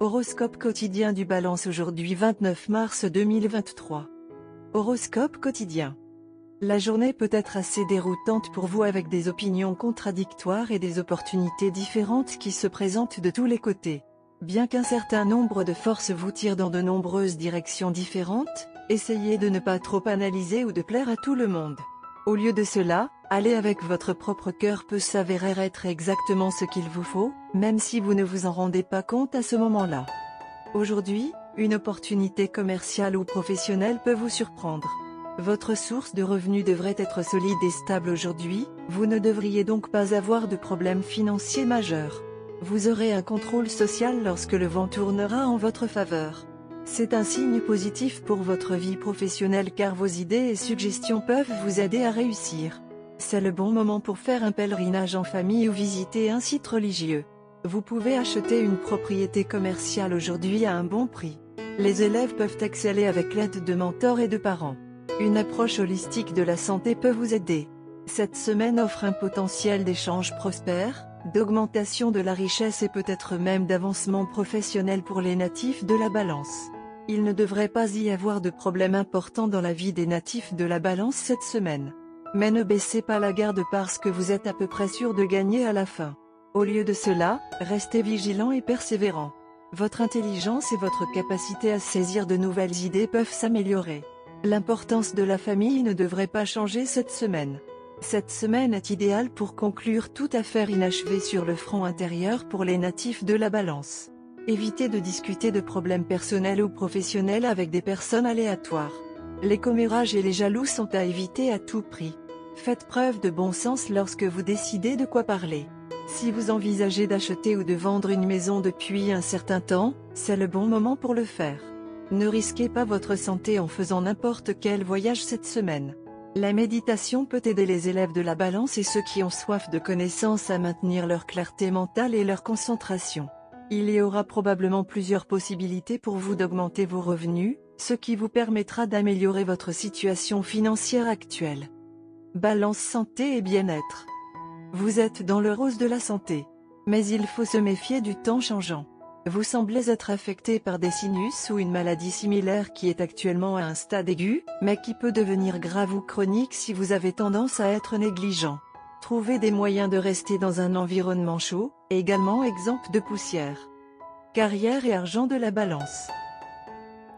Horoscope quotidien du Balance aujourd'hui 29 mars 2023. Horoscope quotidien. La journée peut être assez déroutante pour vous avec des opinions contradictoires et des opportunités différentes qui se présentent de tous les côtés. Bien qu'un certain nombre de forces vous tirent dans de nombreuses directions différentes, essayez de ne pas trop analyser ou de plaire à tout le monde. Au lieu de cela, aller avec votre propre cœur peut s'avérer être exactement ce qu'il vous faut, même si vous ne vous en rendez pas compte à ce moment-là. Aujourd'hui, une opportunité commerciale ou professionnelle peut vous surprendre. Votre source de revenus devrait être solide et stable aujourd'hui, vous ne devriez donc pas avoir de problèmes financiers majeurs. Vous aurez un contrôle social lorsque le vent tournera en votre faveur. C'est un signe positif pour votre vie professionnelle car vos idées et suggestions peuvent vous aider à réussir. C'est le bon moment pour faire un pèlerinage en famille ou visiter un site religieux. Vous pouvez acheter une propriété commerciale aujourd'hui à un bon prix. Les élèves peuvent exceller avec l'aide de mentors et de parents. Une approche holistique de la santé peut vous aider. Cette semaine offre un potentiel d'échange prospère, d'augmentation de la richesse et peut-être même d'avancement professionnel pour les natifs de la Balance. Il ne devrait pas y avoir de problème important dans la vie des natifs de la Balance cette semaine. Mais ne baissez pas la garde parce que vous êtes à peu près sûr de gagner à la fin. Au lieu de cela, restez vigilant et persévérant. Votre intelligence et votre capacité à saisir de nouvelles idées peuvent s'améliorer. L'importance de la famille ne devrait pas changer cette semaine. Cette semaine est idéale pour conclure toute affaire inachevée sur le front intérieur pour les natifs de la Balance. Évitez de discuter de problèmes personnels ou professionnels avec des personnes aléatoires. Les commérages et les jaloux sont à éviter à tout prix. Faites preuve de bon sens lorsque vous décidez de quoi parler. Si vous envisagez d'acheter ou de vendre une maison depuis un certain temps, c'est le bon moment pour le faire. Ne risquez pas votre santé en faisant n'importe quel voyage cette semaine. La méditation peut aider les élèves de la Balance et ceux qui ont soif de connaissances à maintenir leur clarté mentale et leur concentration. Il y aura probablement plusieurs possibilités pour vous d'augmenter vos revenus, ce qui vous permettra d'améliorer votre situation financière actuelle. Balance santé et bien-être. Vous êtes dans le rose de la santé. Mais il faut se méfier du temps changeant. Vous semblez être affecté par des sinus ou une maladie similaire qui est actuellement à un stade aigu, mais qui peut devenir grave ou chronique si vous avez tendance à être négligent. Trouvez des moyens de rester dans un environnement chaud, également exempt de poussière. Carrière et argent de la Balance.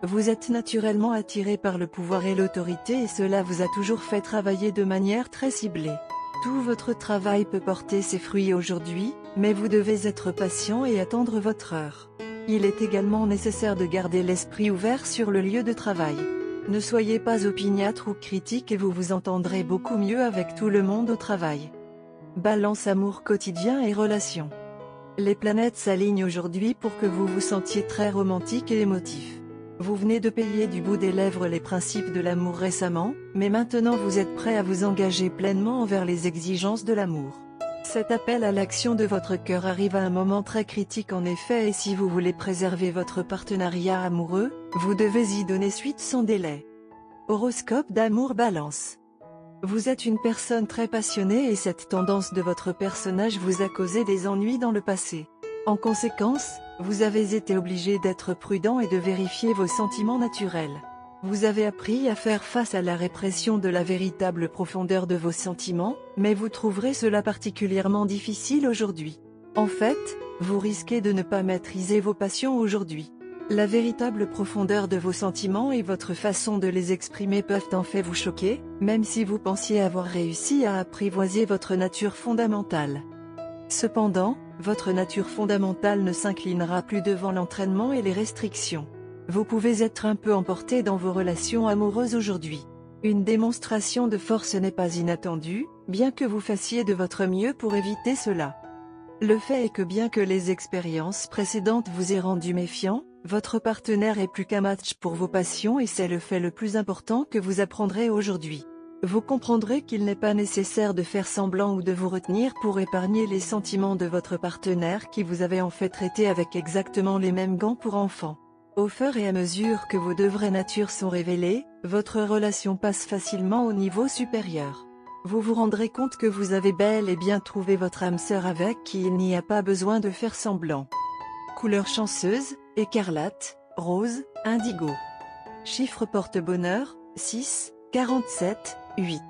Vous êtes naturellement attiré par le pouvoir et l'autorité et cela vous a toujours fait travailler de manière très ciblée. Tout votre travail peut porter ses fruits aujourd'hui, mais vous devez être patient et attendre votre heure. Il est également nécessaire de garder l'esprit ouvert sur le lieu de travail. Ne soyez pas opiniâtre ou critique et vous vous entendrez beaucoup mieux avec tout le monde au travail. Balance amour quotidien et relations. Les planètes s'alignent aujourd'hui pour que vous vous sentiez très romantique et émotif. Vous venez de payer du bout des lèvres les principes de l'amour récemment, mais maintenant vous êtes prêt à vous engager pleinement envers les exigences de l'amour. Cet appel à l'action de votre cœur arrive à un moment très critique en effet et si vous voulez préserver votre partenariat amoureux, vous devez y donner suite sans délai. Horoscope d'amour Balance. Vous êtes une personne très passionnée et cette tendance de votre personnage vous a causé des ennuis dans le passé. En conséquence, vous avez été obligé d'être prudent et de vérifier vos sentiments naturels. Vous avez appris à faire face à la répression de la véritable profondeur de vos sentiments, mais vous trouverez cela particulièrement difficile aujourd'hui. En fait, vous risquez de ne pas maîtriser vos passions aujourd'hui. La véritable profondeur de vos sentiments et votre façon de les exprimer peuvent en fait vous choquer, même si vous pensiez avoir réussi à apprivoiser votre nature fondamentale. Cependant, votre nature fondamentale ne s'inclinera plus devant l'entraînement et les restrictions. Vous pouvez être un peu emporté dans vos relations amoureuses aujourd'hui. Une démonstration de force n'est pas inattendue, bien que vous fassiez de votre mieux pour éviter cela. Le fait est que bien que les expériences précédentes vous aient rendu méfiant, votre partenaire est plus qu'un match pour vos passions et c'est le fait le plus important que vous apprendrez aujourd'hui. Vous comprendrez qu'il n'est pas nécessaire de faire semblant ou de vous retenir pour épargner les sentiments de votre partenaire qui vous avez en fait traité avec exactement les mêmes gants pour enfants. Au fur et à mesure que vos deux vraies natures sont révélées, votre relation passe facilement au niveau supérieur. Vous vous rendrez compte que vous avez bel et bien trouvé votre âme sœur avec qui il n'y a pas besoin de faire semblant. Couleur chanceuse, écarlate, rose, indigo. Chiffre porte-bonheur, 6, 47, 8.